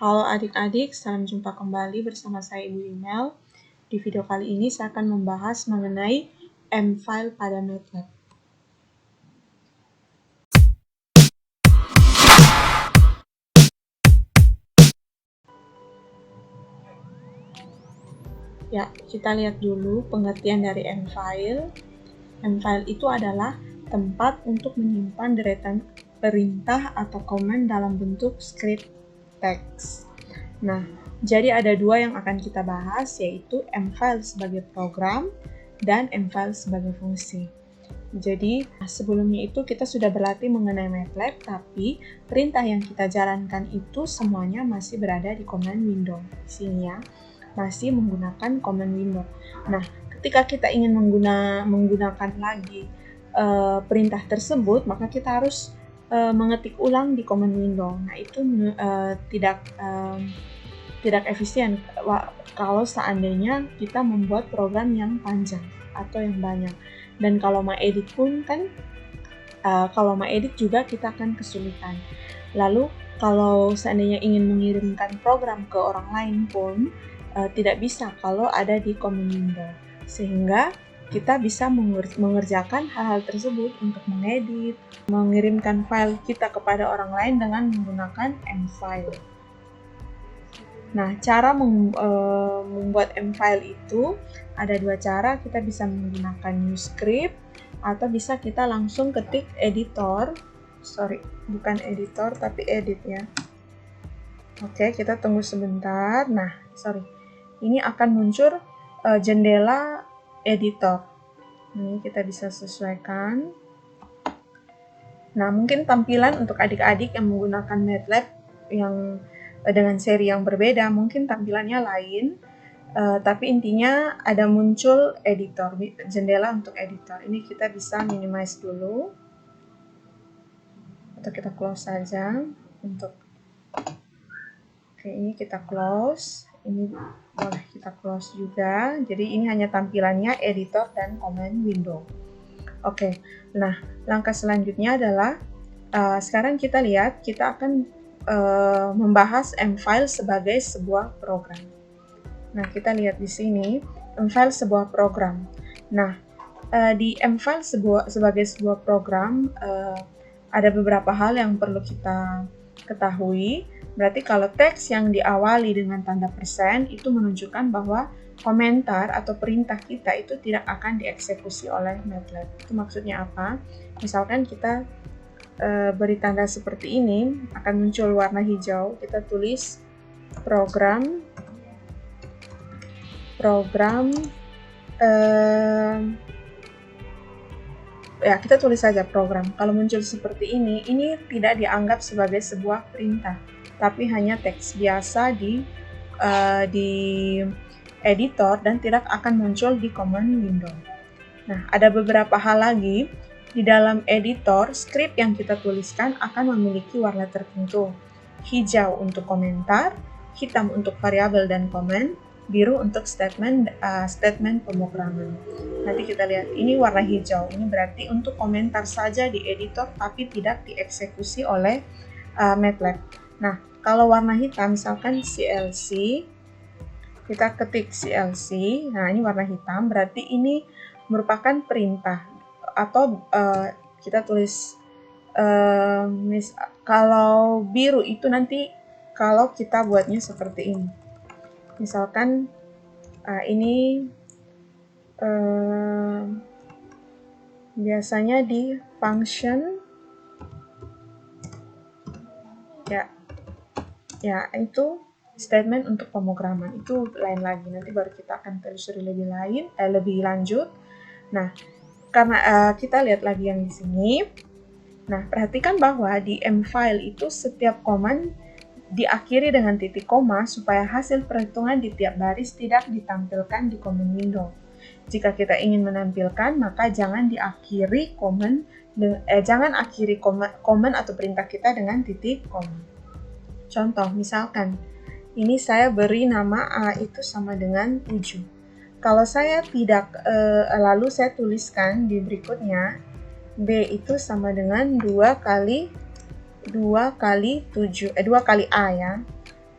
Halo adik-adik, salam jumpa kembali bersama saya Ibu Imel. Di video kali ini saya akan membahas mengenai M-file pada MATLAB. Ya, kita lihat dulu pengertian dari M-file. M-file itu adalah tempat untuk menyimpan deretan perintah atau komen dalam bentuk script teks. Nah, jadi ada dua yang akan kita bahas, yaitu M-file sebagai program dan M-file sebagai fungsi. Jadi, sebelumnya itu kita sudah berlatih mengenai MATLAB, tapi perintah yang kita jalankan itu semuanya masih berada di command window. Di sini ya, masih menggunakan command window. Nah, ketika kita ingin menggunakan lagi perintah tersebut, maka kita harus mengetik ulang di command window. Nah, itu tidak efisien kalau seandainya kita membuat program yang panjang atau yang banyak. Dan kalau mau edit pun kan, kalau mau edit juga kita akan kesulitan. Lalu kalau seandainya ingin mengirimkan program ke orang lain pun tidak bisa kalau ada di command window. Sehingga kita bisa mengerjakan hal-hal tersebut untuk mengedit, mengirimkan file kita kepada orang lain dengan menggunakan M-file. Nah, cara membuat M-file itu ada dua cara. Kita bisa menggunakan new script atau bisa kita langsung ketik editor. Bukan editor tapi edit ya. Oke, kita tunggu sebentar. Nah, ini akan muncul jendela editor. Ini kita bisa sesuaikan. Nah, mungkin tampilan untuk adik-adik yang menggunakan MATLAB yang dengan seri yang berbeda, mungkin tampilannya lain, tapi intinya ada muncul editor, jendela untuk editor. Ini kita bisa minimize dulu, atau kita close saja. Oke, ini kita close, ini boleh kita close juga. Jadi ini hanya tampilannya editor dan command window. Oke, nah langkah selanjutnya adalah sekarang kita lihat, kita akan membahas M-file sebagai sebuah program. Nah, kita lihat di sini M-file sebuah program. Nah, di M-file sebagai sebuah program ada beberapa hal yang perlu kita ketahui. Berarti kalau teks yang diawali dengan tanda persen itu menunjukkan bahwa komentar atau perintah kita itu tidak akan dieksekusi oleh MATLAB. Itu maksudnya apa? Misalkan kita beri tanda seperti ini, akan muncul warna hijau. Kita tulis program ya, kita tulis saja program. Kalau muncul seperti ini tidak dianggap sebagai sebuah perintah, tapi hanya teks biasa di editor dan tidak akan muncul di command window. Nah, ada beberapa hal lagi. Di dalam editor, script yang kita tuliskan akan memiliki warna tertentu. Hijau untuk komentar, hitam untuk variabel dan komen, biru untuk statement pemrograman. Nanti kita lihat, ini warna hijau. Ini berarti untuk komentar saja di editor, tapi tidak dieksekusi oleh MATLAB. Nah, kalau warna hitam, misalkan CLC, kita ketik CLC, nah ini warna hitam, berarti ini merupakan perintah. Atau kita tulis kalau biru itu nanti kalau kita buatnya seperti ini. Misalkan ini biasanya di function ya itu statement untuk pemrograman, itu lain lagi. Nanti baru kita akan telusuri lebih lanjut. Nah, karena kita lihat lagi yang di sini. Nah, perhatikan bahwa di M-file itu setiap command diakhiri dengan titik koma supaya hasil perhitungan di tiap baris tidak ditampilkan di command window. Jika kita ingin menampilkan, maka jangan akhiri command atau perintah kita dengan titik koma. Contoh, misalkan ini saya beri nama A itu sama dengan 7. Kalau saya tidak, lalu saya tuliskan di berikutnya, B itu sama dengan 2 kali 2 kali A ya.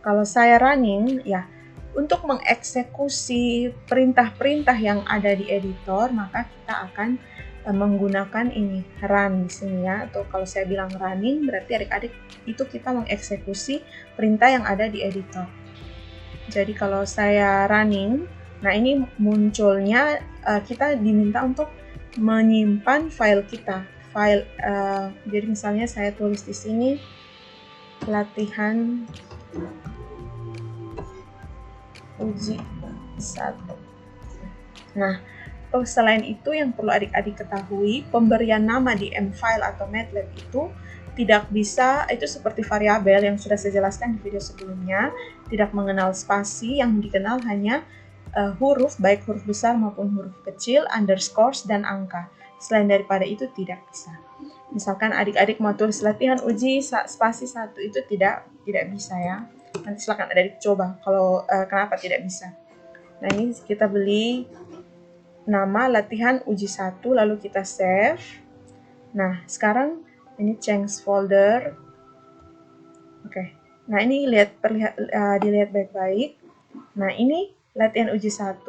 kalau saya running, ya untuk mengeksekusi perintah-perintah yang ada di editor, maka kita akan menggunakan ini run di sini ya. Atau kalau saya bilang running, berarti adik-adik itu kita mengeksekusi perintah yang ada di editor. Jadi kalau saya running, nah ini munculnya kita diminta untuk menyimpan file kita. Jadi misalnya saya tulis di sini latihan uji 1. Nah, selain itu yang perlu adik-adik ketahui, pemberian nama di M-File atau MATLAB itu tidak bisa, itu seperti variabel yang sudah saya jelaskan di video sebelumnya, tidak mengenal spasi, yang dikenal hanya huruf, baik huruf besar maupun huruf kecil, underscores, dan angka. Selain daripada itu tidak bisa. Misalkan adik-adik mau tulis latihan uji spasi 1, itu tidak bisa ya. Nanti silakan adik coba kalau kenapa tidak bisa. Nah, ini kita beli nama latihan uji 1, lalu kita save. Nah, sekarang ini change folder. Oke. Nah, ini dilihat baik-baik. Nah, ini latihan uji 1,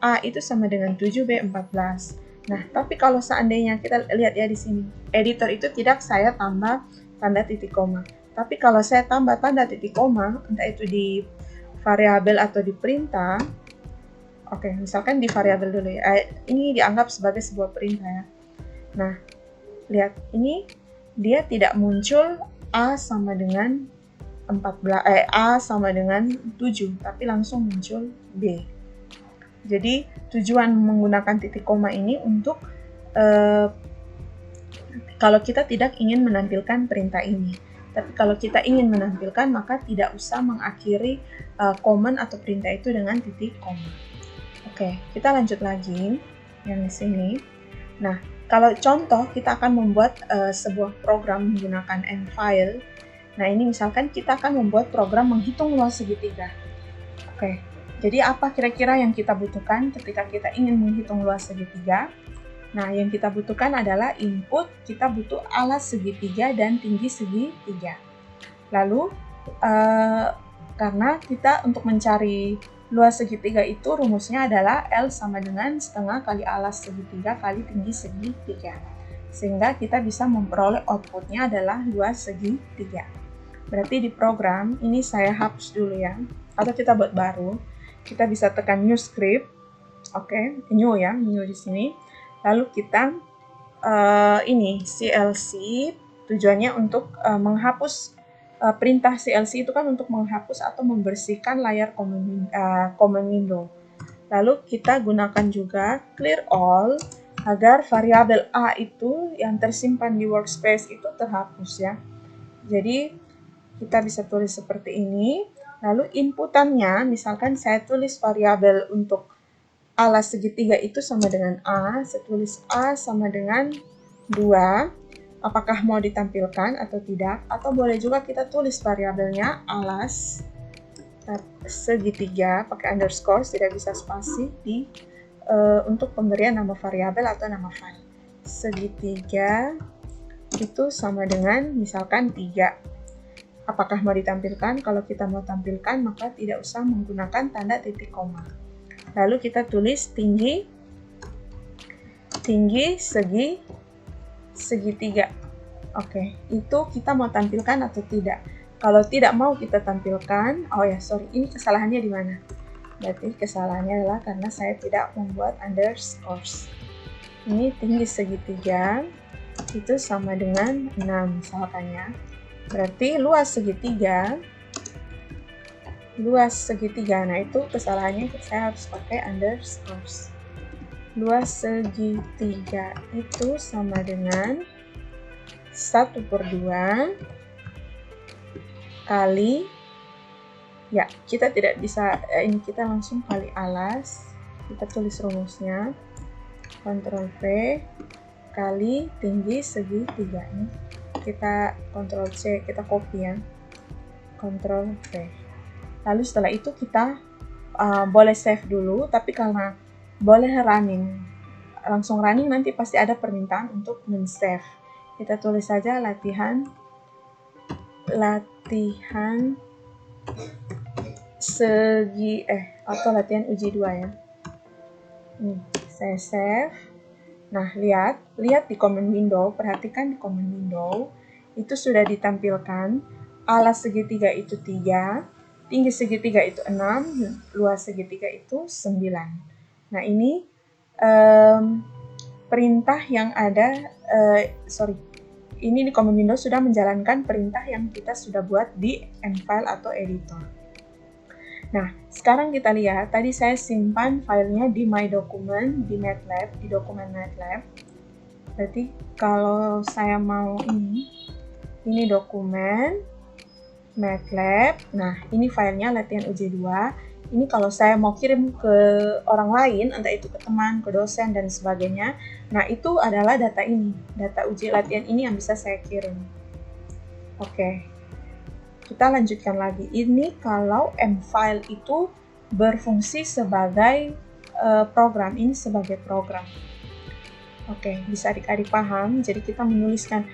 A itu sama dengan 7, B 14. Nah, tapi kalau seandainya kita lihat ya di sini, editor itu tidak saya tambah tanda titik koma. Tapi kalau saya tambah tanda titik koma, entah itu di variabel atau di perintah, oke, misalkan di variabel dulu ya. Ini dianggap sebagai sebuah perintah ya. Nah, lihat, ini dia tidak muncul A sama dengan 7, tapi langsung muncul B. Jadi tujuan menggunakan titik koma ini untuk kalau kita tidak ingin menampilkan perintah ini. Tapi kalau kita ingin menampilkan, maka tidak usah mengakhiri komen atau perintah itu dengan titik koma. Oke, kita lanjut lagi yang di sini. Nah, kalau contoh kita akan membuat sebuah program menggunakan M-File. Nah, ini misalkan kita akan membuat program menghitung luas segitiga. Oke, jadi apa kira-kira yang kita butuhkan ketika kita ingin menghitung luas segitiga? Nah, yang kita butuhkan adalah input, kita butuh alas segitiga dan tinggi segitiga. Lalu, karena kita untuk mencari luas segitiga itu rumusnya adalah L sama dengan setengah kali alas segitiga kali tinggi segitiga. Sehingga kita bisa memperoleh outputnya adalah luas segitiga. Berarti di program, ini saya hapus dulu ya. Atau kita buat baru. Kita bisa tekan new script. Oke, new ya, new di sini. Lalu kita ini CLC tujuannya untuk menghapus perintah CLC itu kan untuk menghapus atau membersihkan layar command window. Lalu kita gunakan juga clear all agar variabel A itu yang tersimpan di workspace itu terhapus ya. Jadi kita bisa tulis seperti ini. Lalu inputannya misalkan saya tulis variabel untuk alas segitiga itu sama dengan A, saya tulis A sama dengan 2, apakah mau ditampilkan atau tidak, atau boleh juga kita tulis variabelnya alas segitiga, pakai underscore, tidak bisa spasi, untuk pemberian nama variabel atau nama file. Segitiga itu sama dengan misalkan 3. Apakah mau ditampilkan? Kalau kita mau tampilkan, maka tidak usah menggunakan tanda titik koma. Lalu kita tulis tinggi segitiga. Oke, itu kita mau tampilkan atau tidak. Kalau tidak mau kita tampilkan, ini kesalahannya di mana? Berarti kesalahannya adalah karena saya tidak membuat underscores. Ini tinggi segitiga itu sama dengan 6 misalkan ya. Berarti luas segitiga, nah itu kesalahannya saya harus pakai underscores. Luas segitiga itu sama dengan 1/2 kali, ya kita tidak bisa, ini kita langsung kali alas, kita tulis rumusnya, Ctrl V kali tinggi segitiga. Ini kita Ctrl C, kita copy ya, Ctrl V. Lalu setelah itu kita boleh save dulu, tapi karena boleh langsung running nanti pasti ada permintaan untuk men-save. Kita tulis saja latihan atau latihan uji 2 ya. Saya save. Nah, lihat di command window, perhatikan di command window, itu sudah ditampilkan alas segitiga itu 3, tinggi segitiga itu 6, luas segitiga itu 9. Nah, ini perintah yang ada, ini di command window sudah menjalankan perintah yang kita sudah buat di mfile atau editor. Nah, sekarang kita lihat, tadi saya simpan filenya di My Document, di MATLAB, di dokumen MATLAB. Berarti kalau saya mau ini dokumen MATLAB. Nah, ini filenya latihan uji 2. Ini kalau saya mau kirim ke orang lain, entah itu ke teman, ke dosen, dan sebagainya. Nah, itu adalah data ini. Data uji latihan ini yang bisa saya kirim. Oke. Kita lanjutkan lagi. Ini kalau mfile itu berfungsi sebagai program. Ini sebagai program. Oke, bisa adik-adik paham. Jadi kita menuliskan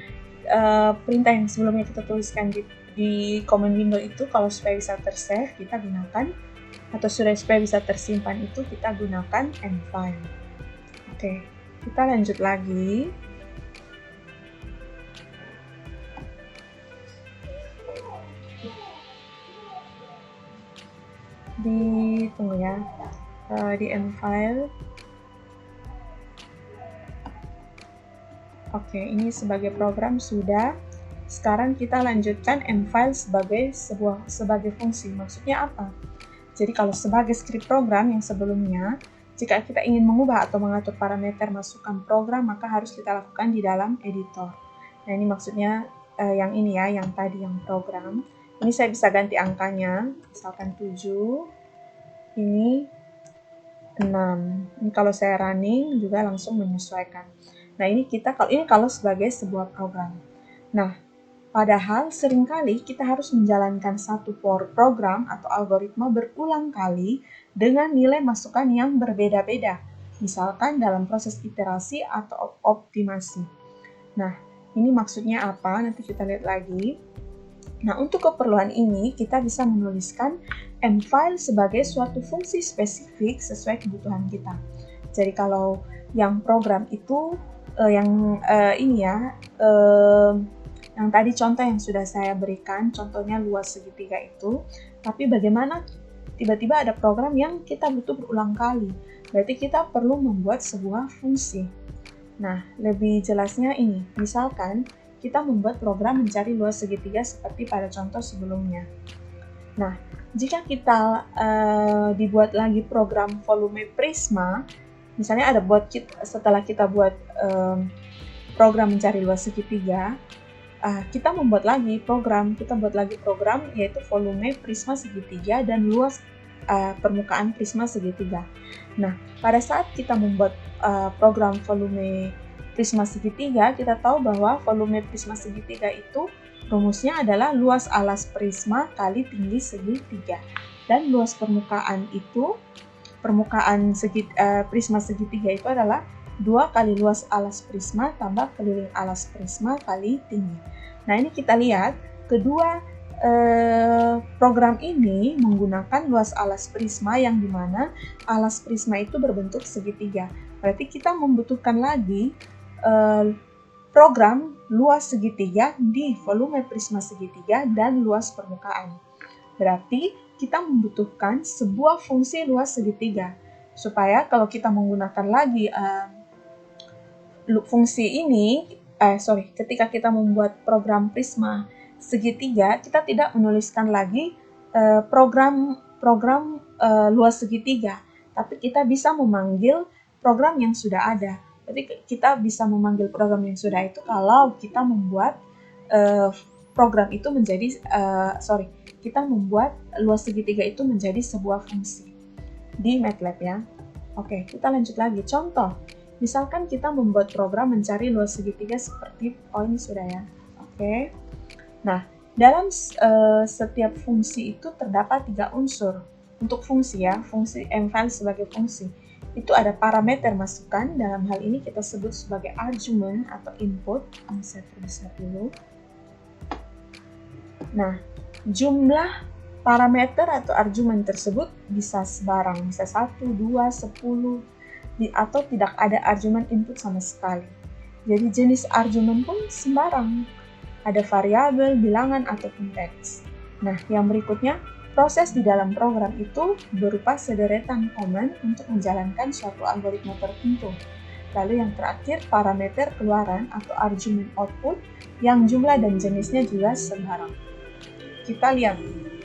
perintah yang sebelumnya kita tuliskan di command window itu, kalau supaya bisa tersave kita gunakan, atau supaya bisa tersimpan itu kita gunakan mfile. Oke, kita lanjut lagi. Tunggu ya, di mfile. Oke, ini sebagai program sudah. Sekarang kita lanjutkan mfile sebagai fungsi. Maksudnya apa? Jadi kalau sebagai script program yang sebelumnya, jika kita ingin mengubah atau mengatur parameter masukan program, maka harus kita lakukan di dalam editor. Nah, ini maksudnya yang ini ya, yang tadi yang program. Ini saya bisa ganti angkanya, misalkan 7, ini 6. Ini kalau saya running juga langsung menyesuaikan. Nah, ini kalau sebagai sebuah program. Nah, padahal seringkali kita harus menjalankan satu program atau algoritma berulang kali dengan nilai masukan yang berbeda-beda. Misalkan dalam proses iterasi atau optimasi. Nah, ini maksudnya apa? Nanti kita lihat lagi. Nah, untuk keperluan ini, kita bisa menuliskan mfile sebagai suatu fungsi spesifik sesuai kebutuhan kita. Jadi, kalau yang program itu, yang tadi contoh yang sudah saya berikan, contohnya luas segitiga itu, tapi bagaimana tiba-tiba ada program yang kita butuh berulang kali? Berarti kita perlu membuat sebuah fungsi. Nah, lebih jelasnya ini, misalkan, kita membuat program mencari luas segitiga seperti pada contoh sebelumnya. Nah, jika kita dibuat lagi program volume prisma, misalnya setelah kita buat program mencari luas segitiga, kita buat lagi program yaitu volume prisma segitiga dan luas permukaan prisma segitiga. Nah, pada saat kita membuat program volume prisma segitiga, kita tahu bahwa volume prisma segitiga itu rumusnya adalah luas alas prisma kali tinggi segitiga. Dan luas permukaan itu, prisma segitiga itu adalah 2 kali luas alas prisma tambah keliling alas prisma kali tinggi. Nah, ini kita lihat kedua program ini menggunakan luas alas prisma yang dimana alas prisma itu berbentuk segitiga. Berarti kita membutuhkan lagi program luas segitiga di volume prisma segitiga dan luas permukaan. Berarti kita membutuhkan sebuah fungsi luas segitiga supaya kalau kita menggunakan lagi fungsi ini, ketika kita membuat program prisma segitiga, kita tidak menuliskan lagi program luas segitiga, tapi kita bisa memanggil program yang sudah ada. Jadi kita bisa memanggil program yang sudah itu kalau kita membuat program itu menjadi kita membuat luas segitiga itu menjadi sebuah fungsi di MATLAB ya. Oke, kita lanjut lagi. Contoh, misalkan kita membuat program mencari luas segitiga seperti ini sudah ya. Oke. Nah, dalam setiap fungsi itu terdapat 3 unsur. Untuk fungsi ya, fungsi mfile sebagai fungsi. Itu ada parameter masukan, dalam hal ini kita sebut sebagai argument atau input. Ini saya tulis dulu. Nah, jumlah parameter atau argumen tersebut bisa sembarang, bisa 1, 2, 10, atau tidak ada argumen input sama sekali. Jadi jenis argumen pun sembarang, ada variabel, bilangan, ataupun teks. Nah, yang berikutnya, proses di dalam program itu berupa sederetan command untuk menjalankan suatu algoritma tertentu. Lalu yang terakhir, parameter keluaran atau argumen output yang jumlah dan jenisnya juga sembarang. Kita lihat,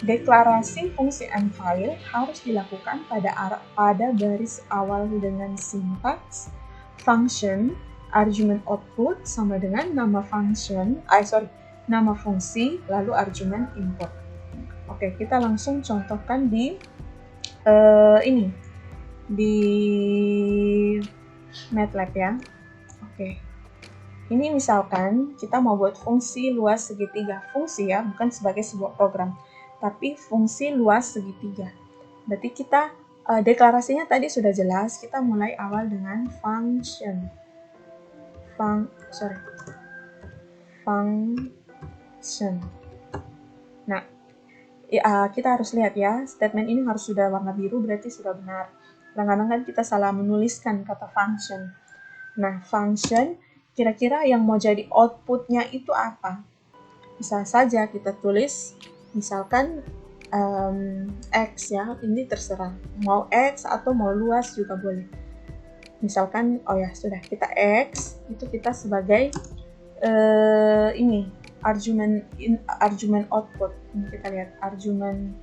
deklarasi fungsi mFile harus dilakukan pada baris awal dengan sintaks function argumen output sama dengan nama fungsi lalu argumen input. Oke, kita langsung contohkan di di MATLAB ya. Oke. Ini misalkan kita mau buat fungsi luas segitiga. Fungsi ya, bukan sebagai sebuah program, tapi fungsi luas segitiga. Berarti kita deklarasinya tadi sudah jelas. Kita mulai awal dengan function. Function. Nah, kita harus lihat ya, statement ini harus sudah warna biru, berarti sudah benar. Kadang-kadang kan kita salah menuliskan kata function. Nah, function kira-kira yang mau jadi outputnya itu apa? Bisa saja kita tulis, misalkan X ya, ini terserah. Mau X atau mau luas juga boleh. Misalkan, sudah, kita X, itu kita sebagai argumen output. Ini kita lihat, argumen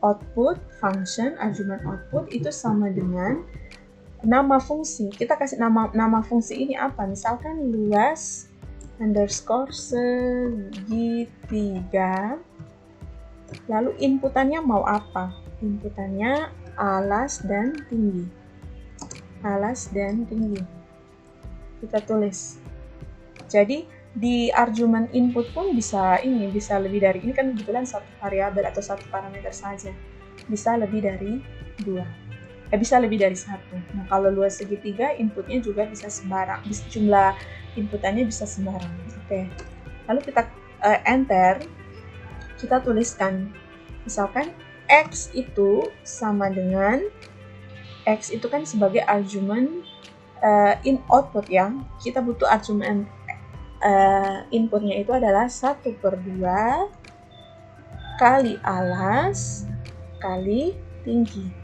output, function, argumen output itu sama dengan nama fungsi. Kita kasih nama fungsi ini apa? Misalkan luas underscore segitiga. Lalu inputannya mau apa? Inputannya alas dan tinggi. Alas dan tinggi. Kita tulis. Jadi di argumen input pun bisa lebih dari ini, kan kebetulan satu variabel atau satu parameter saja. Bisa lebih dari 2. Bisa lebih dari 1. Nah, kalau luas segitiga, inputnya juga bisa sembarang. Jumlah inputannya bisa sembarang. Oke. Lalu kita enter. Kita tuliskan. Misalkan X itu sama dengan, X itu kan sebagai argumen in output ya. Kita butuh argumen inputnya itu adalah 1/2 kali alas kali tinggi.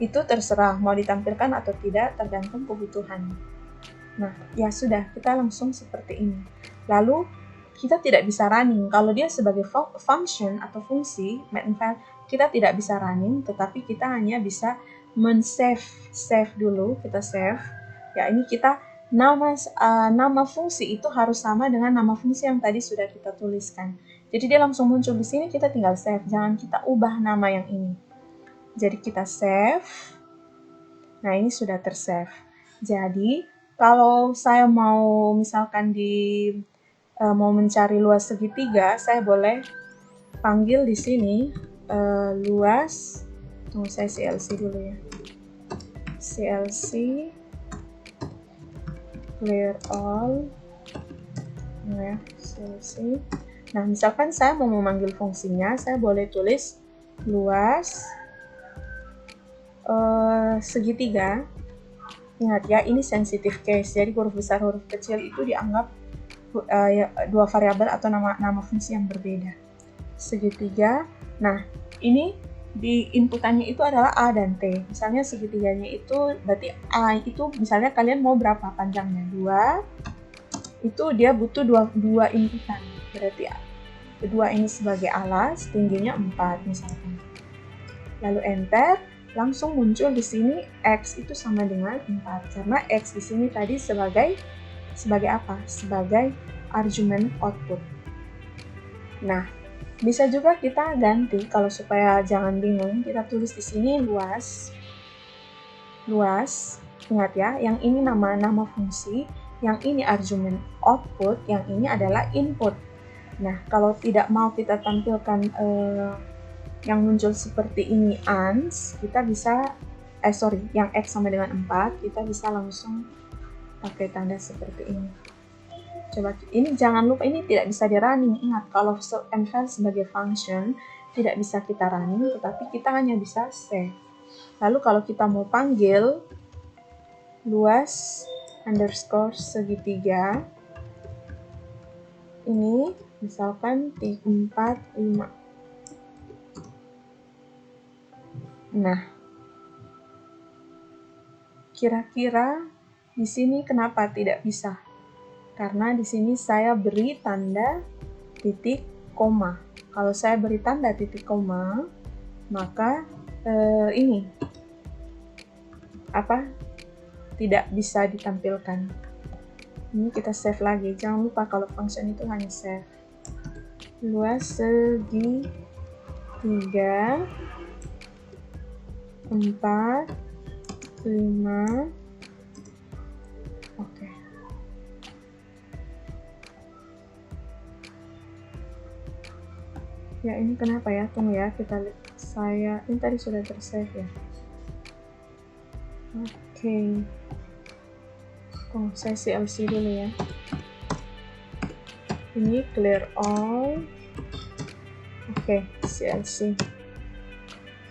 Itu terserah mau ditampilkan atau tidak, tergantung kebutuhan. Nah, ya sudah, kita langsung seperti ini. Lalu, kita tidak bisa running. Kalau dia sebagai function atau fungsi, MATLAB, kita tidak bisa running, tetapi kita hanya bisa save dulu, kita save. Ya, ini kita nama fungsi itu harus sama dengan nama fungsi yang tadi sudah kita tuliskan. Jadi dia langsung muncul di sini, kita tinggal save, jangan kita ubah nama yang ini. Jadi kita save. Nah, ini sudah tersave. Jadi, kalau saya mau misalkan mau mencari luas segitiga, saya boleh panggil di sini luas. Tunggu, saya CLC dulu ya. CLC clear all. Nah, ya, CLC. Nah, misalkan saya mau memanggil fungsinya, saya boleh tulis luas segitiga. Ingat ya, ini sensitive case, jadi huruf besar huruf kecil itu dianggap dua variabel atau nama fungsi yang berbeda. Segitiga. Nah, ini di inputannya itu adalah A dan T. Misalnya segitiganya itu berarti A itu misalnya kalian mau berapa panjangnya? 2. Itu dia butuh dua inputan. Berarti kedua ini sebagai alas, tingginya 4 misalkan. Lalu enter. Langsung muncul di sini X itu sama dengan 4, karena X di sini tadi sebagai apa? Sebagai argumen output. Nah, bisa juga kita ganti, kalau supaya jangan bingung, kita tulis di sini luas. Ingat ya, yang ini nama fungsi, yang ini argumen output, yang ini adalah input. Nah, kalau tidak mau kita tampilkan yang muncul seperti ini ans, kita bisa yang X sama dengan 4, kita bisa langsung pakai tanda seperti ini. Coba, ini jangan lupa, ini tidak bisa di running. Ingat, kalau mFile sebagai function, tidak bisa kita running, tetapi kita hanya bisa save. Lalu kalau kita mau panggil luas underscore segitiga, ini misalkan 45. Nah, kira-kira di sini kenapa tidak bisa? Karena di sini saya beri tanda titik koma. Kalau saya beri tanda titik koma, maka ini tidak bisa ditampilkan. Ini kita save lagi. Jangan lupa kalau function itu hanya save. Luas segitiga 4, 5. Oke. Ya, ini kenapa ya? Tunggu ya, kita lihat. Ini tadi sudah tersave ya. Oke. Oh, saya CLC dulu ya. Ini clear all. Oke, CLC.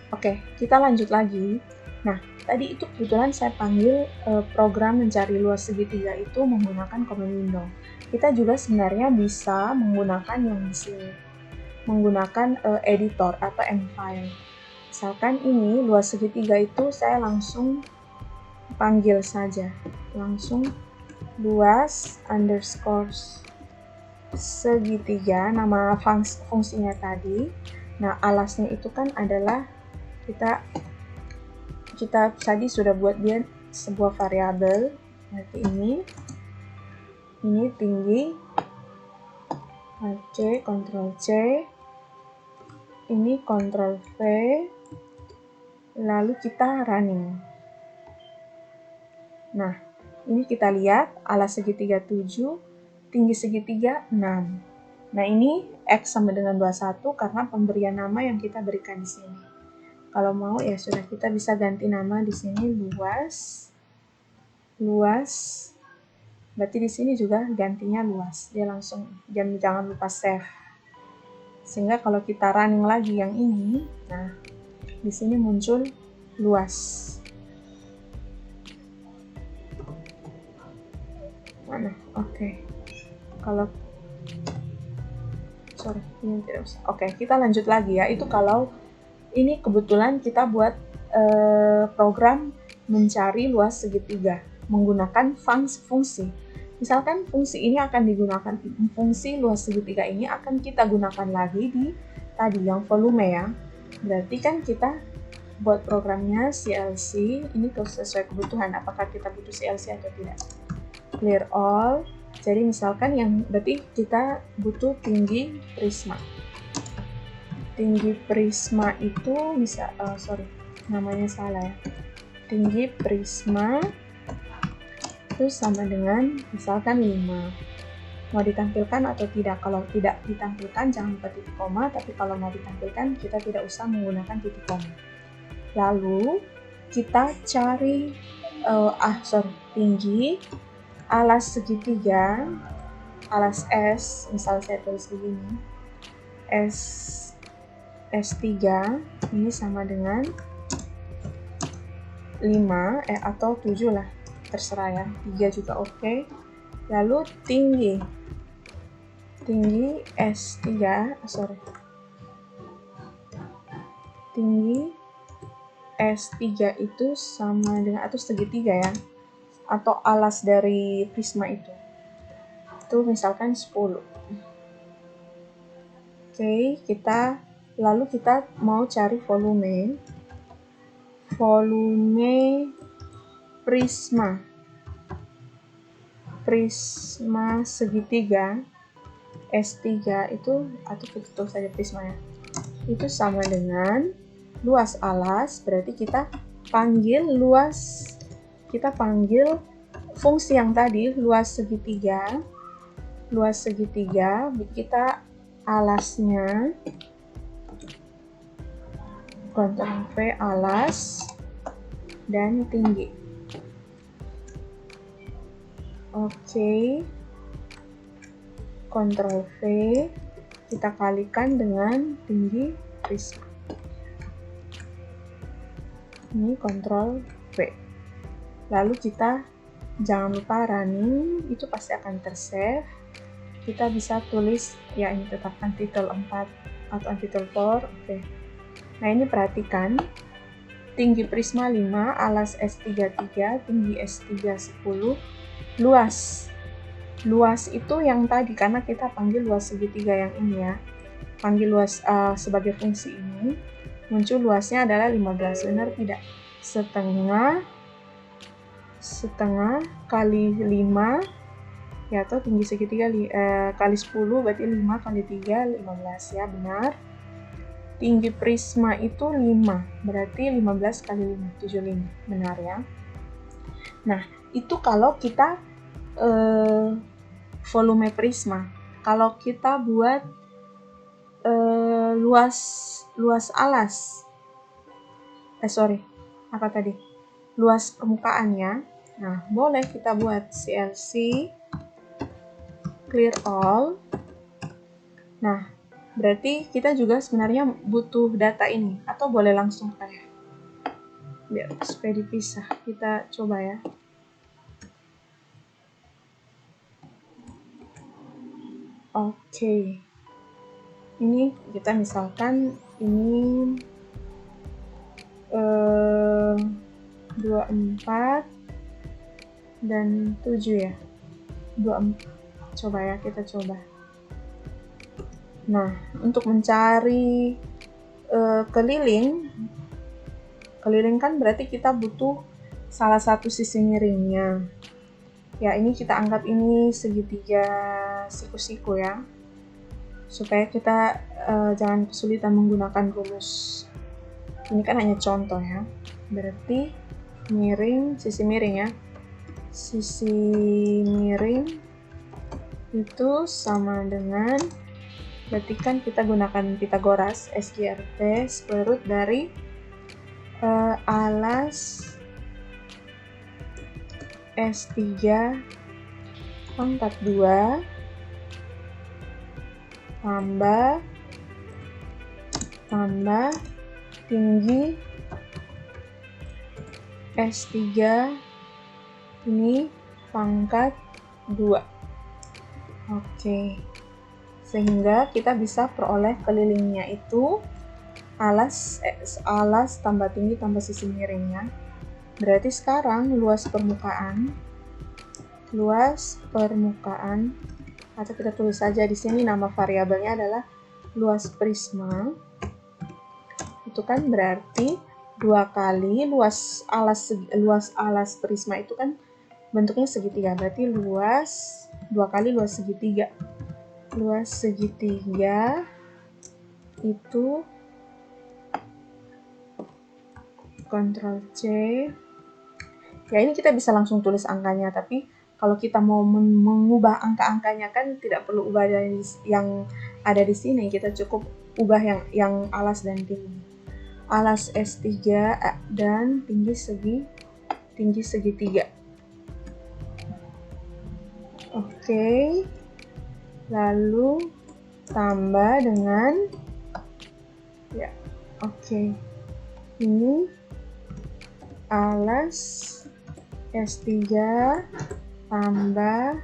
Oke, kita lanjut lagi. Nah, tadi itu kebetulan saya panggil program mencari luas segitiga itu menggunakan command window. Kita juga sebenarnya bisa menggunakan yang di sini, menggunakan editor atau mfile. Misalkan ini luas segitiga itu saya langsung panggil saja, langsung luas underscore segitiga, nama fungsinya tadi. Nah, alasnya itu kan adalah kita tadi sudah buat dia sebuah variabel. Berarti ini tinggi. Oke, Ctrl C. Ini Ctrl V. Lalu kita running. Nah, ini kita lihat alas segitiga 7, tinggi segitiga 6. Nah, ini X sama dengan 21 karena pemberian nama yang kita berikan di sini. Kalau mau ya sudah, kita bisa ganti nama di sini luas. Berarti di sini juga gantinya luas. Dia langsung, jangan lupa save. Sehingga kalau kita running lagi yang ini, nah di sini muncul luas. Mana? Oke. Kalau ini tidak usah. Oke, kita lanjut lagi ya. Itu kalau ini kebetulan kita buat program mencari luas segitiga menggunakan fungsi. Misalkan fungsi ini akan digunakan, fungsi luas segitiga ini akan kita gunakan lagi di tadi yang volume ya. Berarti kan kita buat programnya CLC, ini sesuai kebutuhan, apakah kita butuh CLC atau tidak. Clear all. Jadi misalkan yang berarti kita butuh tinggi prisma. Tinggi prisma itu bisa, namanya salah ya. Tinggi prisma itu sama dengan misalkan 5. Mau ditampilkan atau tidak? Kalau tidak ditampilkan jangan lupa titik koma, tapi kalau mau ditampilkan kita tidak usah menggunakan titik koma. Lalu kita cari tinggi alas segitiga, alas S, misal saya tulis begini, S3 ini sama dengan 5 atau 7 lah, terserah ya, 3 juga oke. Lalu tinggi S3, tinggi S3 itu sama dengan, atau segitiga ya, atau alas dari prisma itu misalkan 10. Oke, lalu kita mau cari volume prisma segitiga S3 itu, atau tutup saja prisma ya, itu sama dengan luas alas. Berarti kita panggil fungsi yang tadi luas segitiga, kita alasnya Ctrl V alas dan tinggi. Oke, Ctrl V kita kalikan dengan tinggi prisma. Ini Ctrl V. Lalu kita jangan lupa running, itu pasti akan tersave. Kita bisa tulis, ya ini tetap untitled 4 atau untitled 4, oke. Nah ini perhatikan, tinggi prisma 5, alas S33, tinggi S3 10, luas. Luas itu yang tadi, karena kita panggil luas segitiga yang ini ya. Panggil luas sebagai fungsi ini, muncul luasnya adalah 15, benar tidak? Setengah kali 5, ya, atau tinggi segitiga kali 10, berarti 5 kali 3, 15 ya, benar. Tinggi prisma itu 5, berarti 15 kali 5, 75, benar ya. Nah, itu kalau kita volume prisma. Kalau kita buat luas alas, luas permukaannya, nah boleh kita buat CLC clear all. Nah berarti kita juga sebenarnya butuh data ini, atau boleh langsung kayak biar supaya dipisah, kita coba ya. Oke, ini kita misalkan ini 24 dan 7 ya, 24. Coba ya, kita coba. Nah, untuk mencari keliling kan berarti kita butuh salah satu sisi miringnya. Ya, ini kita anggap ini segitiga siku-siku ya, supaya kita jangan kesulitan menggunakan rumus. Ini kan hanya contoh ya, berarti miring, sisi miring ya, sisi miring itu sama dengan, berarti kan kita gunakan Pitagoras, SGRT, square root dari alas S3 pangkat 2 tambah tinggi S3 ini pangkat 2. Oke. Sehingga kita bisa peroleh kelilingnya itu alas tambah tinggi tambah sisi miringnya. Berarti sekarang luas permukaan atau kita tulis saja di sini nama variabelnya adalah luas prisma. Itu kan berarti 2 kali luas alas prisma itu kan bentuknya segitiga, berarti luas 2 kali luas segitiga. Luas segitiga itu Ctrl C. Ya, ini kita bisa langsung tulis angkanya, tapi kalau kita mau mengubah angka-angkanya kan tidak perlu ubah dari yang ada di sini, kita cukup ubah yang alas dan tinggi. Alas S3 dan tinggi segitiga. Oke. Lalu tambah dengan ya. Oke. Ini alas S3 tambah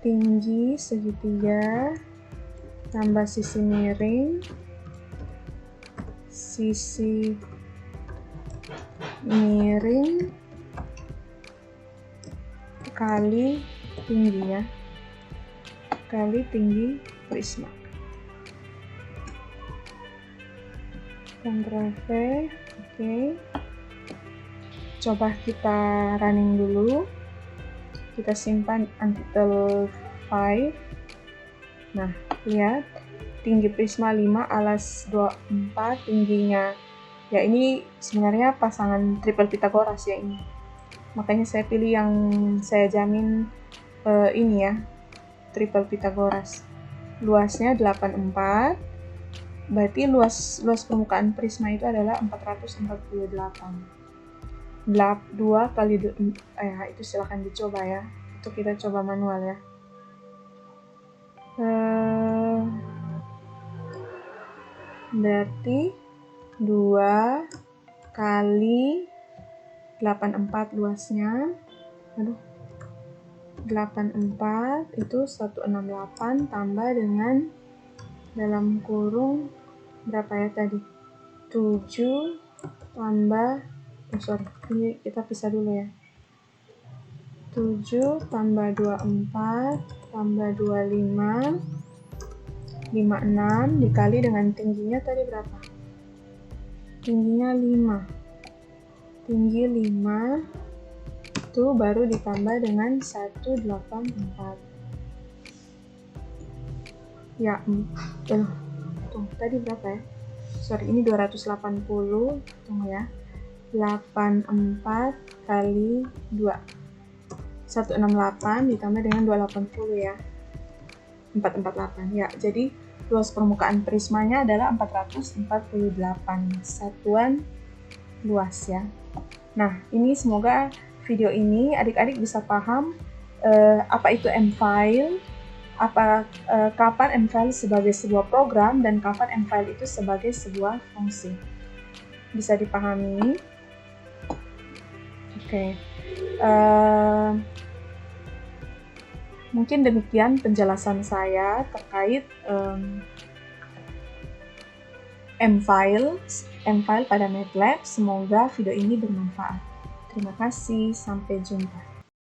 tinggi segitiga tambah sisi miring kali tinggi ya, kali tinggi prisma. Ctrl V. Oke. Coba kita running dulu. Kita simpan untitled 5. Nah, lihat tinggi prisma 5, alas 24, tingginya ya ini sebenarnya pasangan triple Pitagoras ya ini. Makanya saya pilih yang saya jamin ini ya, triple Pitagoras. Luasnya 84. Berarti luas permukaan prisma itu adalah 448. 2 kali itu silahkan dicoba ya. Itu kita coba manual ya. berarti 2 kali 84 luasnya. 84 itu 168 tambah dengan dalam kurung berapa ya tadi? 7 tambah ini kita pisah dulu ya. 7 tambah 24 tambah 25 56 dikali dengan tingginya tadi berapa? Tingginya 5. Tinggi 5 itu baru ditambah dengan 184. Ya, tadi berapa ya? Sorry, ini 280. Tunggu ya. 84 kali 2. 168 ditambah dengan 280 ya. 448 ya. Jadi luas permukaan prismanya adalah 448 satuan luas ya. Nah, ini semoga video ini adik-adik bisa paham apa itu M-file, kapan M-file sebagai sebuah program dan kapan M-file itu sebagai sebuah fungsi. Bisa dipahami? Oke. Mungkin demikian penjelasan saya terkait M-file pada MATLAB. Semoga video ini bermanfaat. Terima kasih, sampai jumpa.